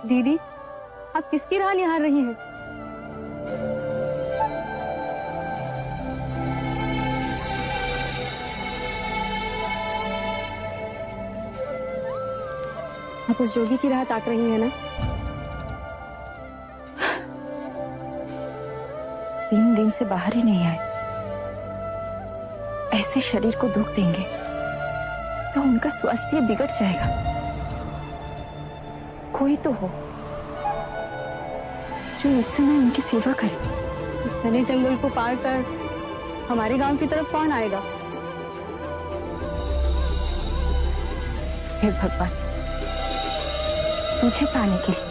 दीदी, आप किसकी राह निहार रही हैं? आप उस जोगी की राह ताक रही हैं ना? 3 दिन से बाहर ही नहीं आए। ऐसे शरीर को दुख देंगे तो उनका स्वास्थ्य बिगड़ जाएगा। कोई तो हो जो इस समय उनकी सेवा करे। इस घने जंगल को पार कर हमारे गांव की तरफ कौन आएगा? हे भगवान, तुझे पाने के लिए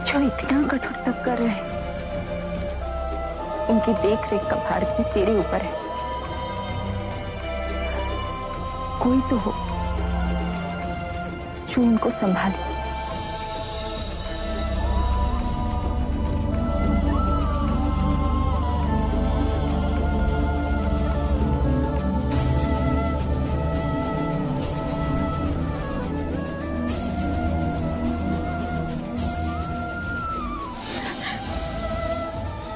जो इतना कठोर तप कर रहे हैं, उनकी देख रेख का भार भी तेरे ऊपर है। कोई तो हो जो उनको संभाले।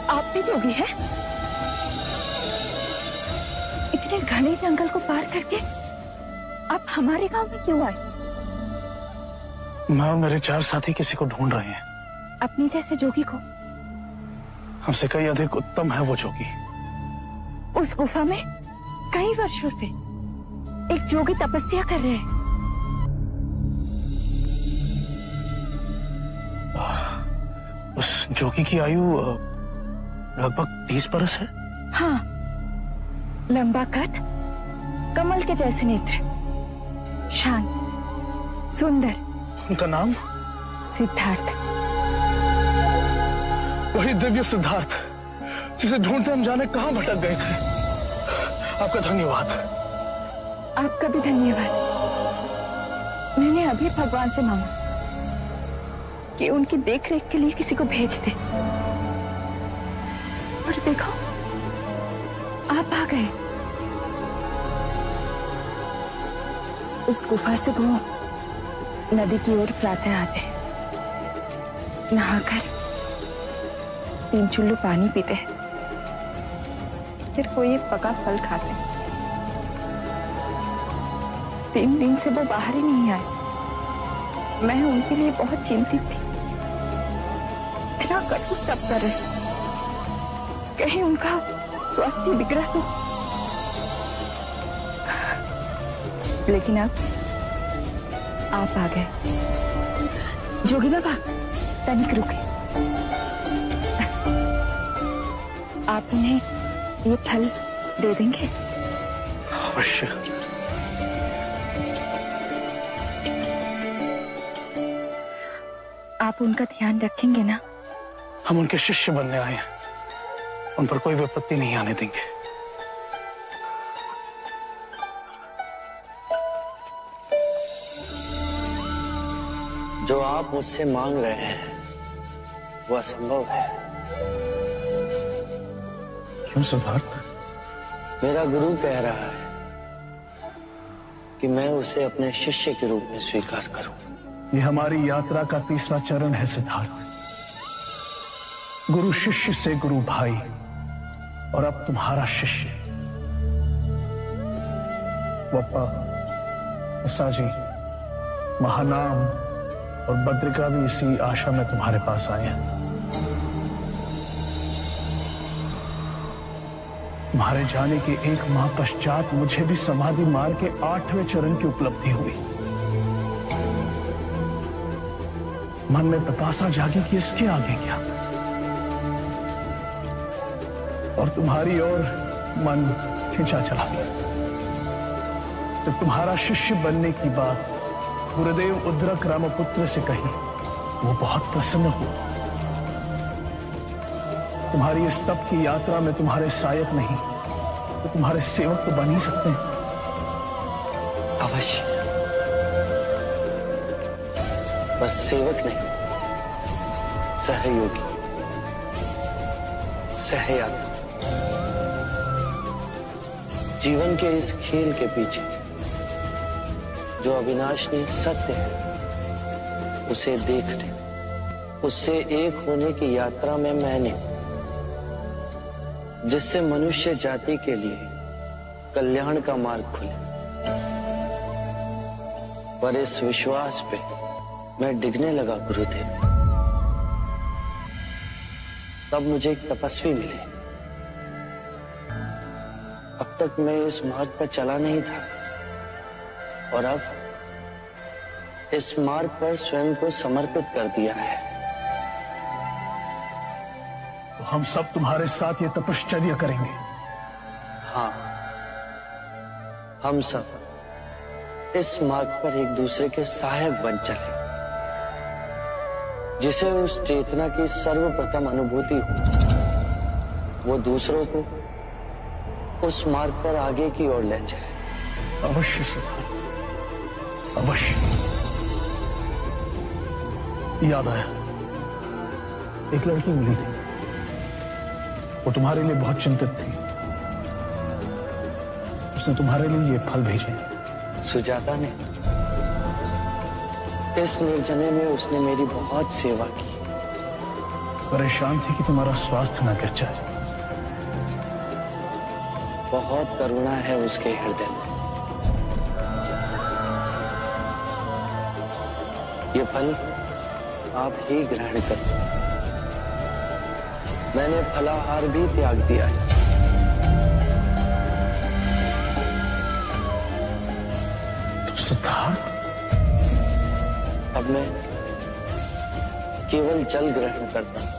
आप भी जोगी है? इतने घने जंगल को पार करके आप हमारे गांव में क्यों आए? मैं और मेरे 4 साथी किसी को ढूंढ रहे हैं। अपनी जैसे जोगी को? हमसे कई अधिक उत्तम है वो जोगी। उस गुफा में कई वर्षों से एक जोगी तपस्या कर रहे हैं। उस जोगी की आयु लगभग 30 बरस है। हाँ, लंबा कद, कमल के जैसे नेत्र, शांत, सुंदर। उनका नाम? सिद्धार्थ। वही दिव्य सिद्धार्थ जिसे ढूंढते हम जाने कहां भटक गए थे। आपका धन्यवाद। आपका भी धन्यवाद। मैंने अभी भगवान से मांगा कि उनकी देखरेख के लिए किसी को भेज दे, और देखो आप आ गए। उस गुफा से वो नदी की ओर प्रातः आते, नहाकर 3 चुल्लू पानी पीते, फिर कोई एक पका फल खाते। 3 दिन से वो बाहर ही नहीं आए। मैं उनके लिए बहुत चिंतित थी। इतना कठोर तप कर रहे, कहीं उनका स्वास्थ्य बिगड़ा तो। लेकिन अब आप आ गए। जोगी बाबा, तनिक रुके। आप उन्हें ये फल दे देंगे? अवश्य। आप उनका ध्यान रखेंगे ना? हम उनके शिष्य बनने आए हैं, उन पर कोई विपत्ति नहीं आने देंगे। जो आप मुझसे मांग रहे हैं वो असंभव है। क्यों सिद्धार्थ? मेरा गुरु कह रहा है कि मैं उसे अपने शिष्य के रूप में स्वीकार करूं। ये हमारी यात्रा का 3रा चरण है सिद्धार्थ। गुरु शिष्य से गुरु भाई, और अब तुम्हारा शिष्य। वप्पा, साजी, महानाम और बद्रिका भी इसी आशा में तुम्हारे पास आए हैं। तुम्हारे जाने के 1 माह पश्चात मुझे भी समाधि मार्ग के 8वें चरण की उपलब्धि हुई। मन में पिपासा जागी कि इसके आगे क्या, और तुम्हारी ओर मन खिंचा चला गया। जब तुम्हारा शिष्य बनने की बात गुरुदेव उद्रक रामपुत्र से कही, वो बहुत प्रसन्न हुआ। तुम्हारी इस तप की यात्रा में तुम्हारे सहायक नहीं तो तुम्हारे सेवक तो बन ही सकते हैं। अवश्य, बस सेवक नहीं, सहयोगी, सहयात्री। जीवन के इस खेल के पीछे जो अविनाशी सत्य है उसे देखने, उससे एक होने की यात्रा में मैंने, जिससे मनुष्य जाति के लिए कल्याण का मार्ग खुले, पर इस विश्वास पे मैं डिगने लगा गुरुदेव। तब मुझे एक तपस्वी मिले। अब तक मैं इस मार्ग पर चला नहीं था और अब इस मार्ग पर स्वयं को समर्पित कर दिया है। तो हम सब तुम्हारे साथ ये तपश्चर्या करेंगे। हाँ, हम सब इस मार्ग पर एक दूसरे के सहायक बन चले। जिसे उस चेतना की सर्वप्रथम अनुभूति हो, वो दूसरों को उस मार्ग पर आगे की ओर ले जाए। अवश्य सिद्धार्थ, अवश्य। याद आया, एक लड़की मिली थी, वो तुम्हारे लिए बहुत चिंतित थी। उसने तुम्हारे लिए ये फल भेजे। सुजाता ने, इस निर्जने में उसने मेरी बहुत सेवा की। परेशान थी कि तुम्हारा स्वास्थ्य न गिर जाए। बहुत करुणा है उसके हृदय में। ये फल आप ही ग्रहण करो। मैंने फलाहार भी त्याग दिया है। तो सिद्धार्थ, अब मैं केवल जल ग्रहण करता हूं।